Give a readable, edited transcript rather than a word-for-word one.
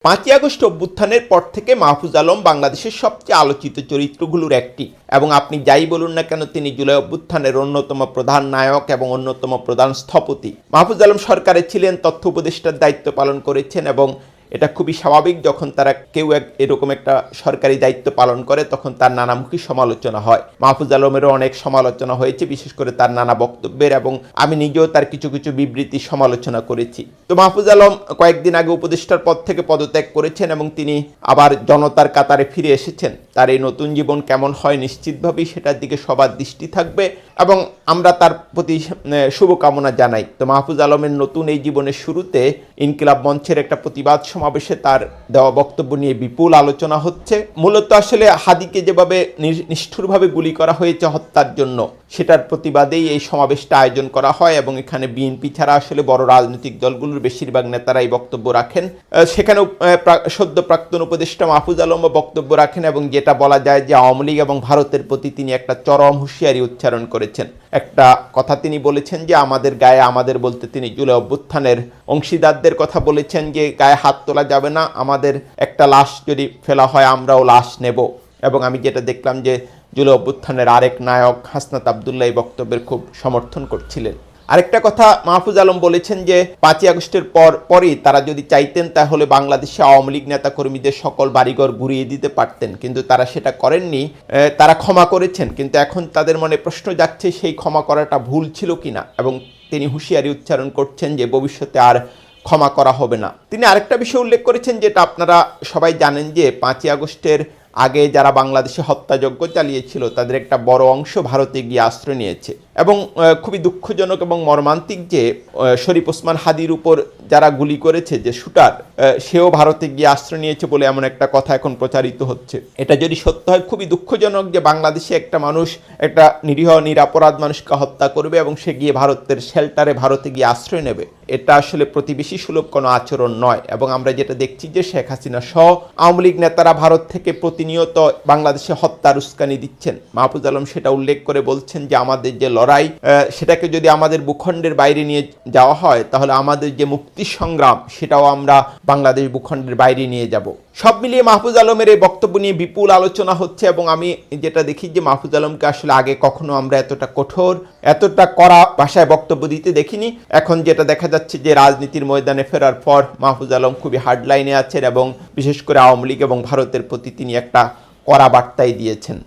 5ই August অভ্যুত্থানের পর থেকে মাহফুজ আলম বাংলাদেশের সবচেয়ে আলোচিত চরিত্রগুলোর একটি এবং আপনি যাই বলুন না কেন তিনি জুলাই অভ্যুত্থানের অন্যতম প্রধান নায়ক এবং অন্যতম প্রধান স্থপতি। মাহফুজ আলম সরকারে ছিলেন, তথ্য উপদেষ্টার দায়িত্ব পালন করেছেন এবং এটা খুবই স্বাভাবিক যখন তারা কেউ এরকম একটা সরকারি দায়িত্ব পালন করে তখন তার নানামুখী সমালোচনা হয়। মাহফুজ আলমেরও অনেক সমালোচনা হয়েছে, বিশেষ করে তার নানা বক্তব্যের, এবং আমি নিজেও তার কিছু কিছু বিবৃতি সমালোচনা করেছি। তো মাহফুজ আলম কয়েকদিন আগে উপদেষ্টার পদ থেকে পদত্যাগ করেছেন এবং তিনি আবার জনতার কাতারে ফিরে এসেছেন। তার এই নতুন জীবন কেমন হয় নিশ্চিতভাবেই সেটার দিকে সবার দৃষ্টি থাকবে এবং আমরা তার প্রতি শুভকামনা জানাই। তো মাহফুজ আলমের নতুন এই জীবনের শুরুতে ইনকিলাব মঞ্চের একটা প্রতিবাদ সমাবেশে তার দেওয়া বক্তব্য নিয়ে বিপুল আলোচনা হচ্ছে। মূলত আসলে হাদিকে যেভাবে নিষ্ঠুরভাবে গুলি করা হয়েছে হত্যার জন্য, সেটার প্রতিবাদেই এই সমাবেশটা আয়োজন করা হয় এবং এখানে বিএনপি ছাড়া আসলে বড় রাজনৈতিক দলগুলোর বেশিরভাগ নেতারা এই বক্তব্য রাখেন। সেখানেও সদ্য প্রাক্তন উপদেষ্টা মাহফুজ আলম বক্তব্য রাখেন এবং যেটা বলা যায় যে আওয়ামী লীগ এবং ভারতের প্রতি তিনি একটা চরম হুঁশিয়ারি উচ্চারণ করেছেন। একটা কথা তিনি বলেছেন যে আমাদের গায়ে, আমাদের বলতে তিনি জুলাই অভ্যুত্থানের অংশীদারদের কথা বলেছেন যে গায়ে হাত তোলা যাবে না, আমাদের একটা লাশ যদি ফেলা হয় আমরাও লাশ নেব। এবং আমি যেটা দেখলাম যে জুলাই অভ্যুত্থানের আরেক নায়ক হাসনাত আবদুল্লাহ এই বক্তব্যের খুব সমর্থন করছিলেন। আরেকটা কথা মাহফুজ আলম বলেছেন যে 5ই আগস্টের পরই তারা যদি চাইতেন তাহলে বাংলাদেশে আওয়ামী লীগ নেতাকর্মীদের সকল বাড়িঘর ঘুরিয়ে দিতে পারতেন, কিন্তু তারা সেটা করেননি। তারা ক্ষমা করেছেন, কিন্তু এখন তাদের মনে প্রশ্ন যাচ্ছে সেই ক্ষমা করাটা ভুল ছিল কিনা, এবং তিনি হুঁশিয়ারি উচ্চারণ করছেন যে ভবিষ্যতে আর ক্ষমা করা হবে না। তিনি আরেকটা বিষয় উল্লেখ করেছেন যেটা আপনারা সবাই জানেন যে 5ই আগস্টের আগে যারা বাংলাদেশে হত্যাযজ্ঞ চালিয়েছিল তাদের একটা বড় অংশ ভারতে গিয়ে আশ্রয় নিয়েছে এবং খুবই দুঃখজনক এবং মর্মান্তিক যে শরীফ ওসমান হাদির উপর যারা গুলি করেছে, যে শুটার, সেও ভারতে গিয়ে আশ্রয় নিয়েছে বলে এমন একটা কথা এখন প্রচারিত হচ্ছে। এটা যদি সত্য হয় খুবই দুঃখজনক যে বাংলাদেশে একটা মানুষ একটা নিরীহ নিরাপরাধ মানুষকে হত্যা করবে এবং সে গিয়ে ভারতের শেল্টারে ভারতে গিয়ে আশ্রয় নেবে। এটা আসলে প্রতিবেশী সুলভ কোনো আচরণ নয় এবং আমরা যেটা দেখছি যে শেখ হাসিনা সহ আওয়ামী লীগ নেতারা ভারত থেকে প্রতিনিয়ত বাংলাদেশে হত্যার উস্কানি দিচ্ছেন। মাহফুজ আলম সেটা উল্লেখ করে বলছেন যে আমাদের যে লড়াই, সেটাকে যদি আমাদের ভূখণ্ডের বাইরে নিয়ে যাওয়া হয় তাহলে আমাদের যে মুক্তি সংগ্রাম সেটাও আমরা বাংলাদেশ ভূখণ্ডের বাইরে নিয়ে যাব। সব মিলিয়ে মাহফুজ আলমের এই বক্তব্য নিয়ে বিপুল আলোচনা হচ্ছে এবং আমি যেটা দেখি যে মাহফুজ আলমকে আসলে আগে কখনো আমরা এতটা কঠোর, এতটা কড়া ভাষায় বক্তব্য দিতে দেখিনি। এখন যেটা দেখা যাচ্ছে যে রাজনীতির ময়দানে ফেরার পর মাহফুজ আলম খুবই হার্ড লাইনে আছেন এবং বিশেষ করে আওয়ামী লীগ এবং ভারতের প্রতি তিনি একটা কড়া বার্তাই দিয়েছেন।